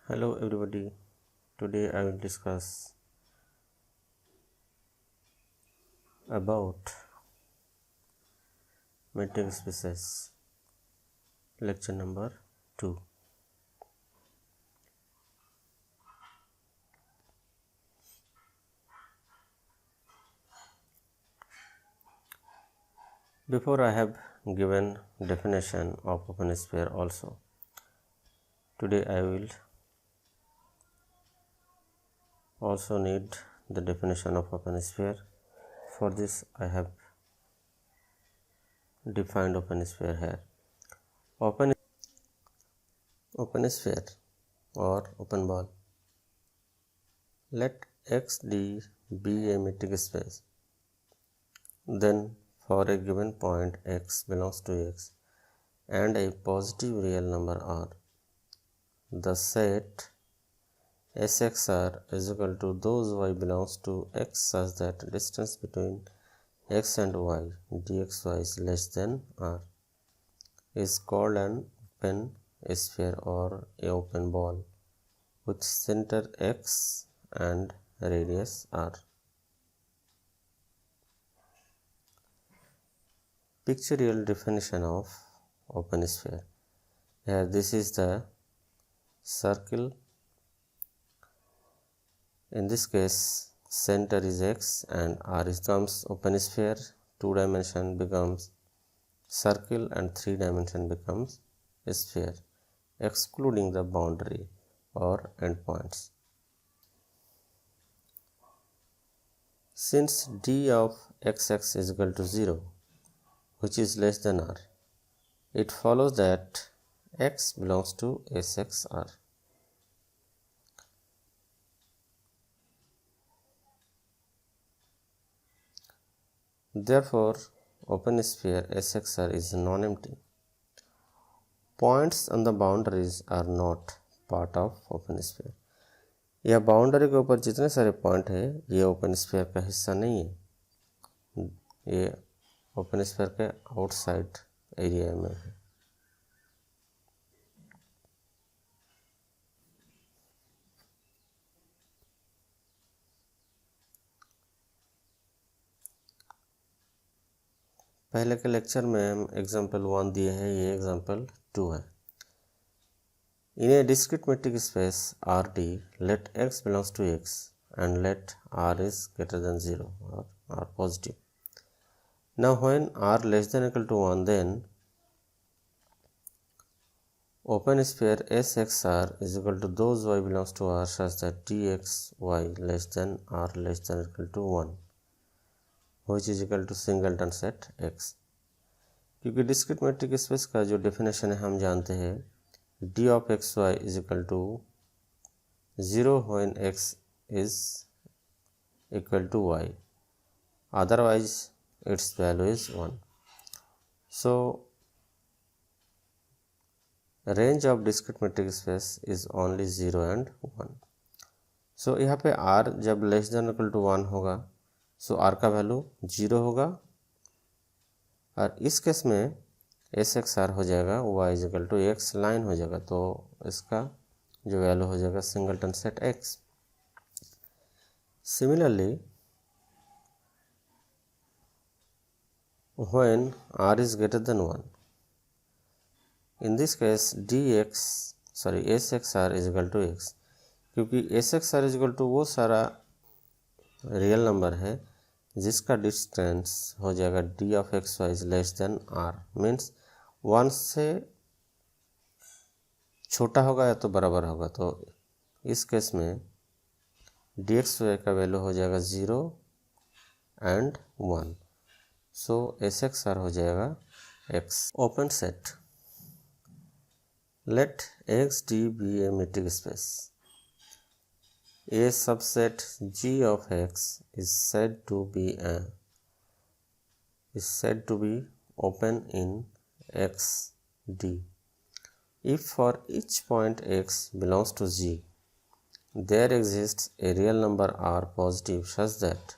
Hello everybody, today I will discuss about metric spaces, lecture number 2. Before I have given definition of open sphere also. Today I will also need the definition of open sphere. For this I have defined open sphere here. Open sphere or open ball. Let XD be a metric space. Then for a given point x belongs to x and a positive real number r, the set Sxr is equal to those y belongs to x such that distance between x and y dxy is less than r is called an open sphere or a open ball with center x and radius r. Pictorial definition of open sphere. Here this is the circle. In this case center is x and r is comes open sphere. 2 dimension becomes circle and 3 dimension becomes sphere, excluding the boundary or endpoints. Since d of xx is equal to 0, which is less than r, it follows that x belongs to Sxr. Therefore, open sphere Sxr is non-empty. Points on the boundaries are not part of open sphere. यह boundary के ऊपर जितने सारे point है ये open sphere का हिस्सा नहीं है, ये ओपन स्फीयर के आउटसाइड एरिया में है. पहले के लेक्चर में हम एग्जांपल 1 दिए हैं, ये एग्जांपल 2 है. In a discrete metric space Rd, let x belongs to x and let r is greater than 0 or r positive. Now when r less than or equal to 1, then open sphere Sxr is equal to those y belongs to r such that dxy less than r less than or equal to 1, which is equal to singleton set x. क्योंकि discrete metric space का जो definition है हम जानते हैं, d of xy is equal to 0 when x is equal to y, otherwise its value is 1. So range of discrete metric space is only 0 and 1. So यहाँ पे r जब less than equal to 1 होगा, सो r का value 0 होगा और इस case में Sxr हो जाएगा y is equal to x line हो जाएगा, तो इसका जो वैल्यू हो जाएगा singleton set x. Similarly when r is greater than 1, in this case Sxr is equal to x, क्योंकि Sxr is equal to वो सारा रियल नंबर है जिसका डिस्टेंस हो जाएगा d of xy is less than r, means 1 से छोटा होगा या तो बराबर होगा. तो इस केस में dxy का वैल्यू हो जाएगा 0 एंड 1, सो Sxr हो जाएगा x. Open set. Let XD be a metric space. A subset G of x is said to be open in XD if for each point x belongs to G, there exists a real number r positive such that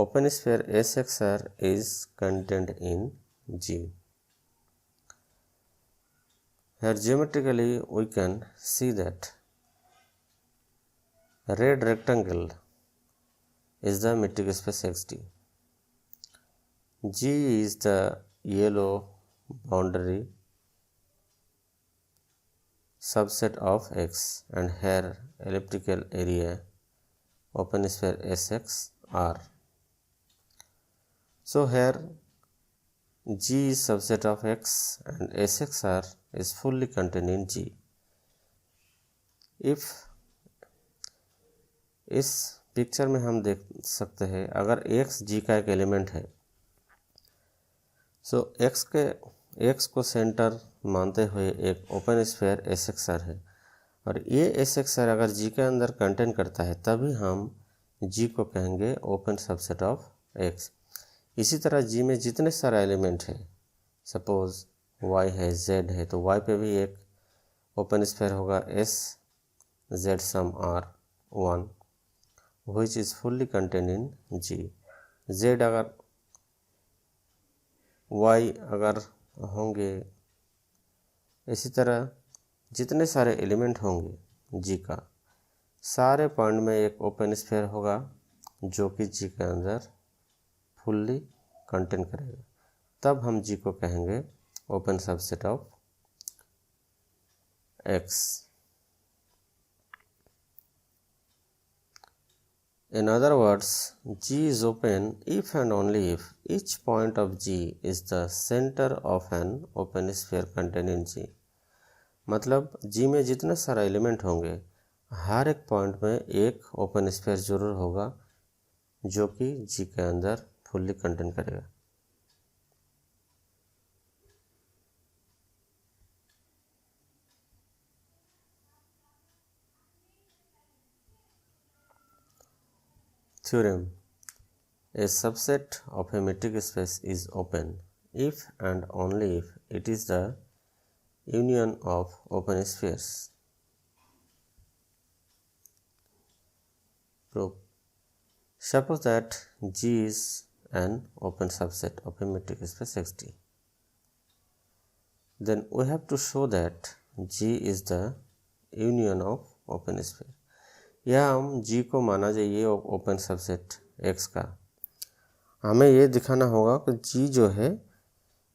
open sphere Sxr is contained in G. Here geometrically we can see that red rectangle is the metric space XD. G is the yellow boundary subset of X, and here elliptical area open sphere SX R. So here G is subset of X and SX R is fully contained in G. If इस picture में हम देख सकते हैं अगर X G का एक element है, सो X को सेंटर मानते हुए एक ओपन स्फीयर SXR है, और ये SXR अगर G के अंदर कंटेन करता है तभी हम G को कहेंगे ओपन सबसेट ऑफ X। इसी तरह G में जितने सारे एलिमेंट है, सपोज Y है, Z है, तो Y पे भी एक ओपन स्फीयर होगा S Z सम R1 which is fully contained in G। Z अगर Y अगर होंगे, इसी तरह जितने सारे एलिमेंट होंगे G का, सारे पॉइंट में एक ओपन स्फीयर होगा जो कि G के अंदर फुल्ली कंटेन करेगा, तब हम G को कहेंगे open subset of X। In other words, G is open if and only if each point of G is the center of an open sphere contained in G। मतलब G में जितने सारा element होंगे, हर एक point में एक open sphere जरूर होगा जो कि G के अंदर फुल्ली कंटेन करेगा। Theorem: a subset of a metric space is open if and only if it is the union of open spheres. Proof: suppose that G is an open subset of a metric space XD, then we have to show that G is the union of open sphere। यह हम G को माना जाइए open subset X का, हमें ये दिखाना होगा कि G जो है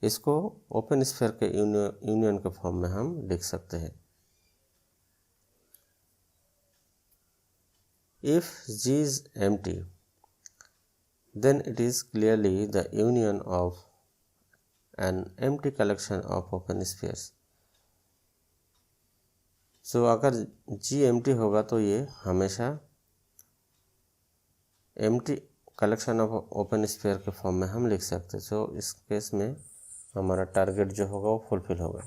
इसको ओपन स्फीयर के यूनियन के फॉर्म में हम लिख सकते हैं। If G is empty, then it is clearly the union of an empty collection of open spheres। सो अगर G एम्प्टी होगा तो ये हमेशा empty collection of open sphere के फॉर्म में हम लिख सकते हैं। सो इस केस में हमारा टारगेट जो होगा वो फुलफिल होगा।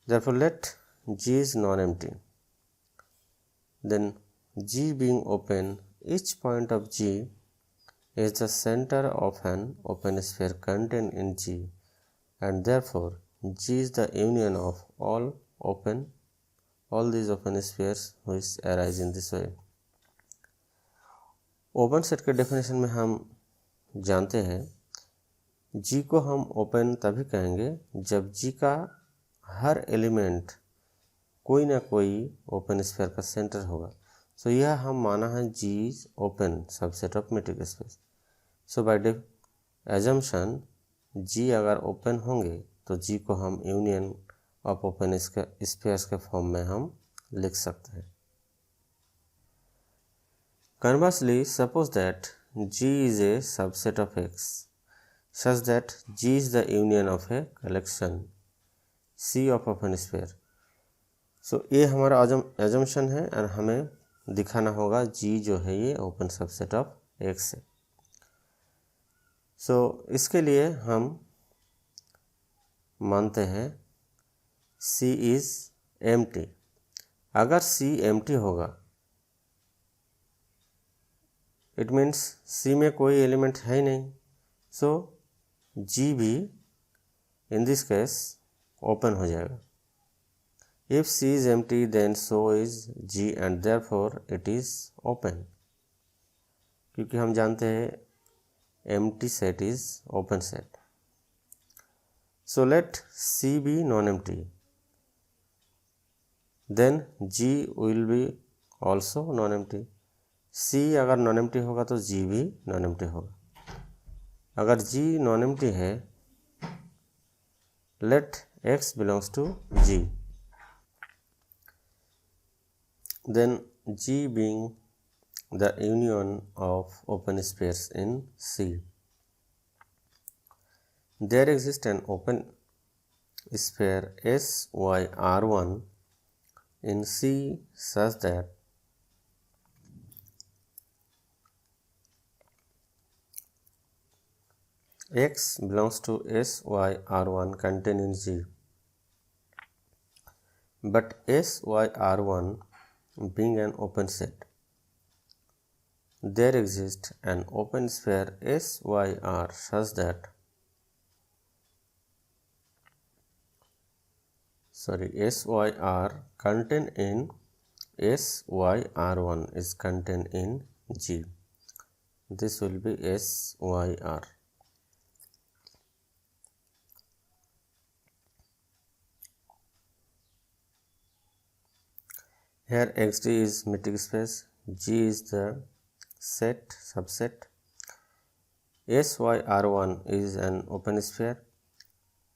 Therefore let G is non-empty, then G being open, each point of G is the center of an open sphere contained in G, and therefore G is the union of all these open spheres which arise in this way। Open set के definition में हम जानते हैं G को हम open तभी कहेंगे जब G का हर एलिमेंट कोई ना कोई ओपन स्फीयर का सेंटर होगा। सो यह हम माना है G is open subset of metric space. So by assumption G अगर ओपन होंगे तो G को हम यूनियन ऑफ ओपन स्फीयर्स के फॉर्म में हम लिख सकते हैं। Conversely, suppose that G is a subset of X such that G is the union of a collection C of open sphere। सो ये हमारा assumption है और हमें दिखाना होगा G जो है ये ओपन सबसेट ऑफ X है। सो इसके लिए हम मानते हैं C is empty। अगर C empty होगा इट मीन्स C में कोई एलिमेंट है ही नहीं, सो G भी इन दिस केस ओपन हो जाएगा। If C is empty then so is G and therefore it is open, क्योंकि हम जानते हैं empty set is open set। So let C be non-empty then G will be also non-empty. C अगर non-empty होगा तो G भी non-empty होगा. अगर G non-empty है, let X belongs to G. Then G being the union of open spares in C. There exists an open sphere SYR1 in C such that X belongs to SYR1 contained in G. But SYR1 being an open set, there exists an open sphere SYR such that SYR contained in SYR1 is contained in G. This will be SYR. Here XD is metric space, G is the set subset, SYR1 is an open sphere.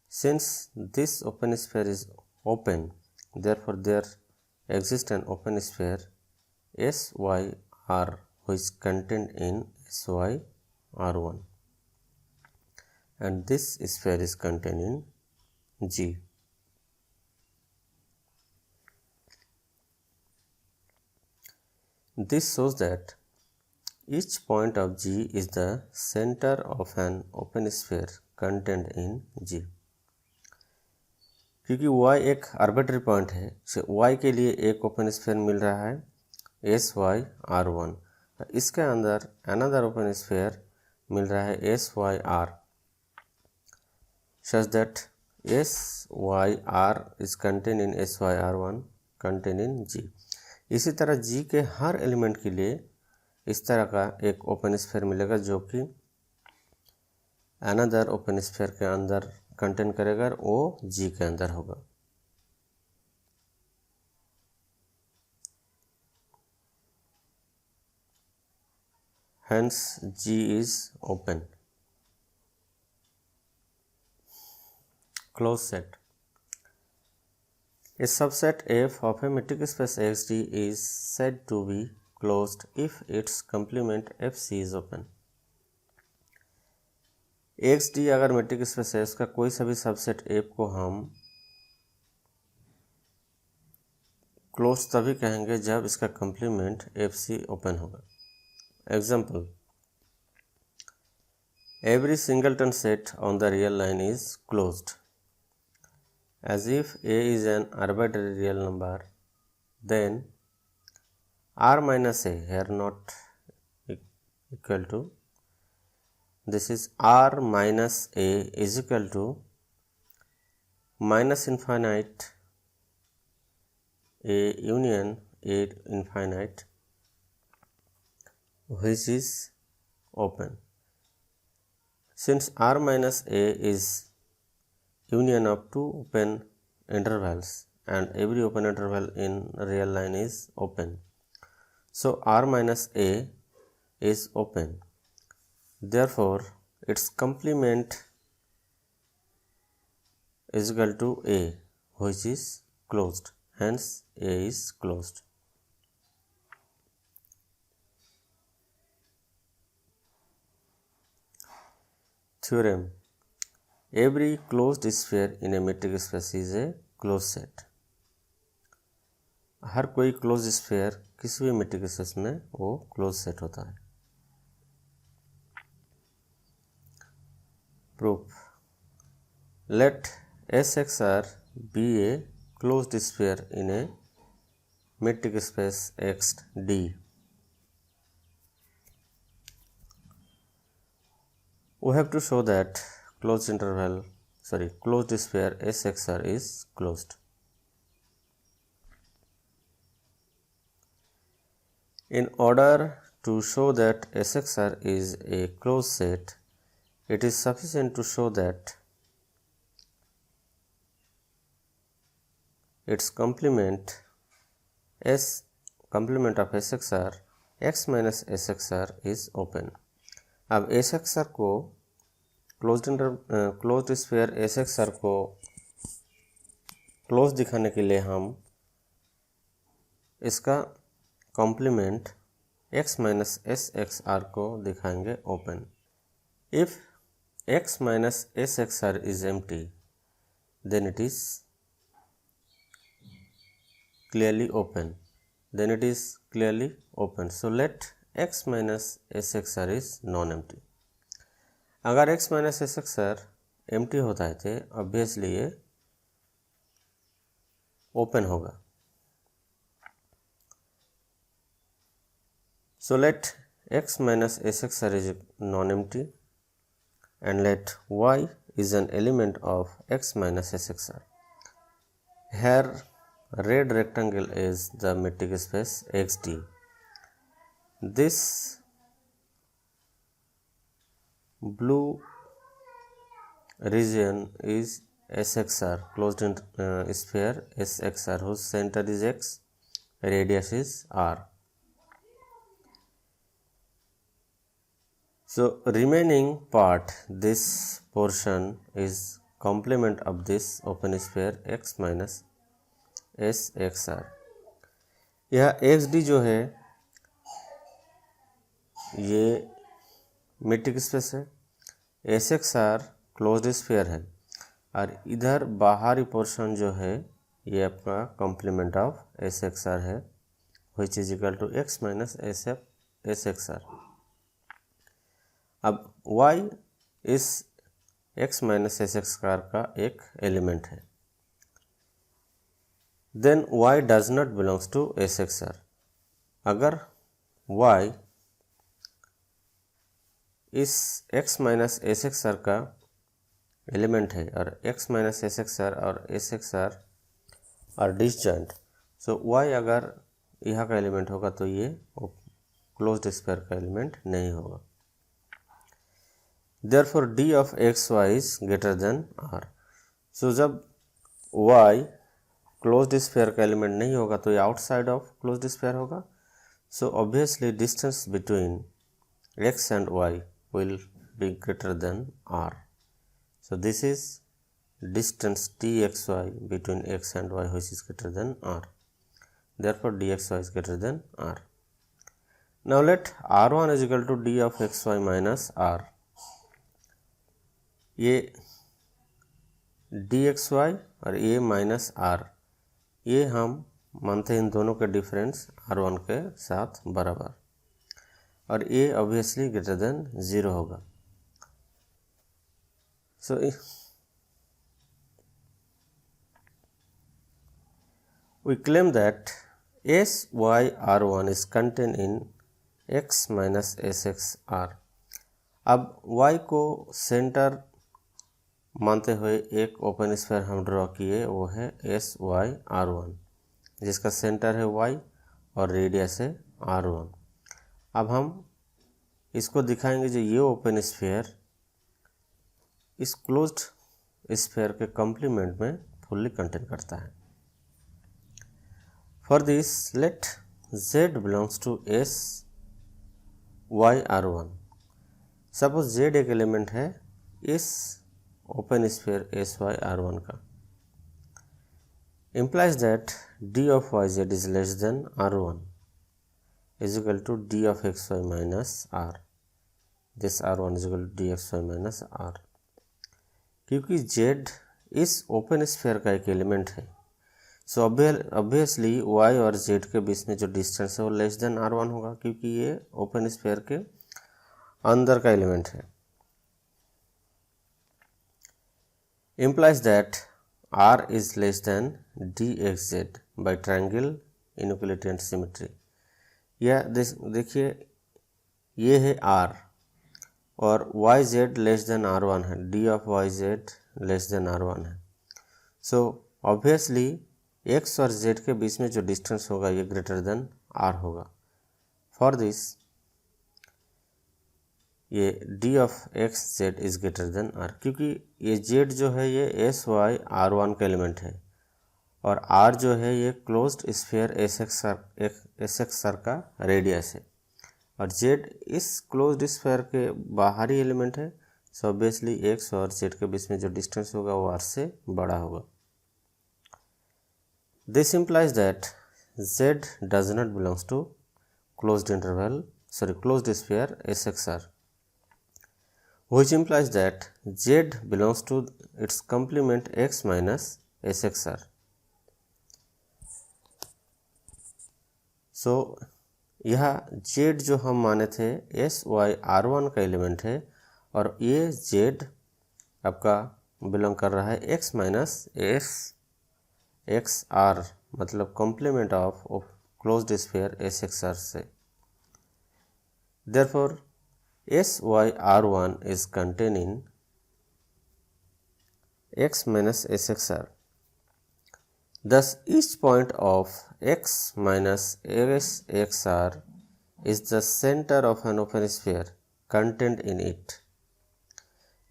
Since this open sphere is open, therefore there exists an open sphere SYR which is contained in SYR1, and this sphere is contained in G. This shows that each point of G is the center of an open sphere contained in G. क्योंकि y एक arbitrary point है, y के लिए एक open sphere मिल रहा है SYR1, इसके अंदर अनदर ओपन स्फीयर मिल रहा है SYR, such that SYR is contained in SYR1 contained in G. इसी तरह G के हर एलिमेंट के लिए इस तरह का एक ओपन स्फीयर मिलेगा जो कि अनदर ओपन स्फीयर के अंदर कंटेन करेगा और वो G के अंदर होगा. Hence G is open. Closed set. A subset F of a metric space XD is said to be closed if its complement FC is open. XD अगर metric space है, उसका कोई सा भी सबसेट F को हम क्लोज तभी कहेंगे जब इसका कंप्लीमेंट FC ओपन होगा. Example, every singleton set on the real line is closed. As if A is an arbitrary real number, then R minus A, here not equal to, this is R minus A is equal to minus infinite A union A infinite, which is open. Since R minus A is union of two open intervals and every open interval in real line is open, so R minus A is open. Therefore, its complement is equal to A, which is closed. Hence, A is closed. Theorem: every closed sphere in a metric space is a closed set. हर कोई close sphere किसी भी metric space में वो close set होता है. Proof: let SXR be a closed sphere in a metric space XD. We have to show that closed sphere SXR is closed. In order to show that SXR is a closed set, it is sufficient to show that its complement S complement of S X R X minus S X R is open. अब S X R को closed sphere S X R को close दिखाने के लिए हम इसका complement x minus S X R को दिखाएंगे open. If x minus S X R is empty then it is clearly open, so let x minus sxr is non-empty। अगर x minus sxr empty होता है तो obviously ये open होगा। so let x minus sxr is non-empty and let y is an element of x minus sxr. Here red rectangle is the metric space xd. This blue region is sxr, closed in sphere sxr whose center is x, radius is r. So remaining part, this portion is complement of this open sphere x minus S X R. यह X D जो है ये metric space है, S X R closed sphere है और इधर बाहरी portion जो है ये आपका complement of S X R है which is equal to X minus S X R. अब y इस x minus S X R का एक एलिमेंट है। Then y does not belongs to S X R. अगर y इस x minus S X R का element है और x minus S X R और एस एक्स आर और डिसजॉइंट, सो y अगर यहाँ का एलिमेंट होगा तो ये क्लोज्ड स्फीयर का एलिमेंट नहीं होगा। Therefore d of x y is greater than r. So जब y क्लोज्ड स्फीयर का एलिमेंट नहीं होगा तो ये आउटसाइड ऑफ क्लोज्ड स्फीयर होगा। So obviously distance between x and y will be greater than r. So this is distance dxy between x and y which is greater than r. Therefore dxy is greater than r. Now let r1 is equal to d of xy minus r. ये D x Y और ये minus are, ये हम मानते हैं इन दोनों के difference r1 के साथ बराबर और ये ऑब्वियसली ग्रेटर देन 0 होगा। So we claim that S Y r1 is contain in x minus S X R. अब y को सेंटर मानते हुए एक ओपन स्फीयर हम ड्रॉ किए, वो है एस वाई आर वन जिसका सेंटर है y और रेडियस है r1। अब हम इसको दिखाएंगे जो ये ओपन स्फीयर इस क्लोज्ड स्फीयर के कॉम्प्लीमेंट में फुल्ली कंटेन करता है। For this let z belongs to S Y R one. Suppose z एक एलिमेंट है इस open sphere S Y R one का, implies that d of yz is less than r1 is equal to d of xy minus r. This r1 is equal to dxy minus r। क्योंकि z इस open sphere का एक element है, so obviously y और z के बीच में जो distance है वो लेस देन r1 होगा क्योंकि ये ओपन स्फीयर के अंदर का एलिमेंट है। implies that r is less than dxz by triangle inequality and symmetry। यह देखिए ये है r और yz लेस देन r1 है, d of yz less than r1 है। सो ऑब्वियसली x और z के बीच में जो डिस्टेंस होगा ये ग्रेटर देन r होगा। फॉर दिस ये d of x z is greater than r, क्योंकि ये z जो है ये एस वाई आर वन का एलिमेंट है और आर जो है ये closed sphere S x sir का रेडियस है, और जेड इस क्लोज्ड स्फीयर के बाहरी एलिमेंट है, सो ऑब्वियसली एक्स और जेड के बीच में जो डिस्टेंस होगा वो आर से बड़ा होगा। This implies that z does not belongs to closed sphere SXR, which implies that z belongs to its complement x minus SXR. So यह z जो हम माने थे SYR1 का एलिमेंट है, और ये z आपका बिलोंग कर रहा है x माइनस SXR, मतलब complement of closed sphere SXR से। Therefore SYR1 is contained in x minus SXR. Thus each point of x minus SXR is the center of an open sphere contained in it.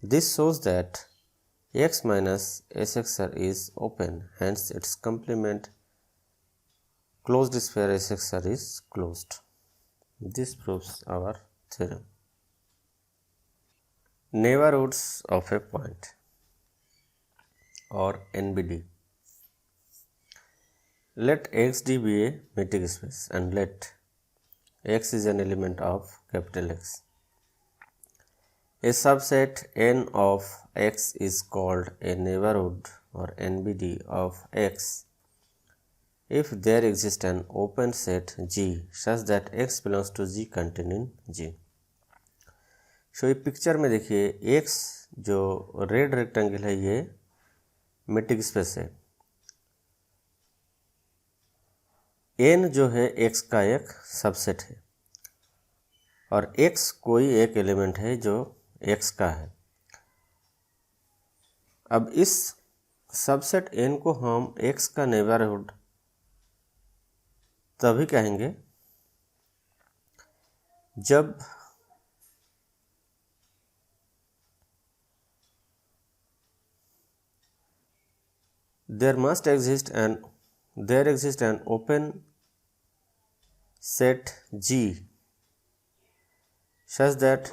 This shows that x minus SXR is open, hence its complement closed sphere SXR is closed. This proves our theorem. Neighborhoods of a point or NBD. Let XD be a metric space and let X is an element of capital X. A subset N of X is called a neighborhood or NBD of X if there exists an open set G such that X belongs to G contained in G. So ये picture में देखिए X जो red rectangle है ये metric space है, N जो है X का एक सबसेट है, और X कोई एक एलिमेंट है जो X का है। अब इस सबसेट N को हम X का नेबरहुड तभी कहेंगे जब there exists an open set G such that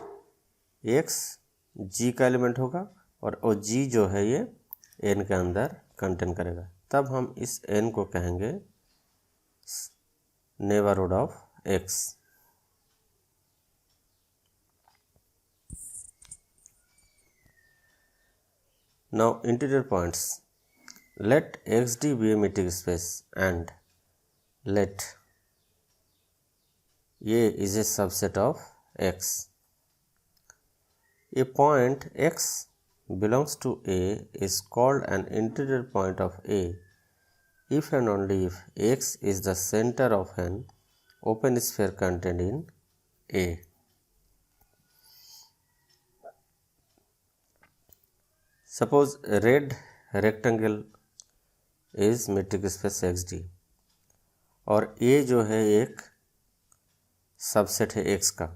X G का एलिमेंट होगा और वो G जो है ये N के अंदर कंटेन करेगा, तब हम इस N को कहेंगे neighbourhood of X। Now interior points. Let XD be a metric space and let A is a subset of X. A point X belongs to A is called an interior point of A if and only if X is the center of an open sphere contained in A. Suppose a red rectangle is metric space XD और A जो है एक subset है X का।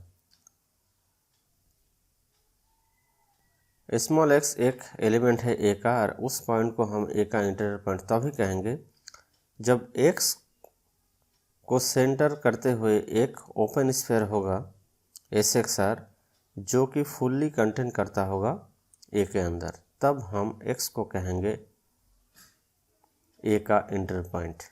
Small x एक element है A का, और उस पॉइंट को हम A का इंटीरियर पॉइंट तभी कहेंगे जब X को सेंटर करते हुए एक ओपन स्फीयर होगा SXR जो कि फुल्ली कंटेन करता होगा A के अंदर, तब हम X को कहेंगे A का इंटीरियर पॉइंट।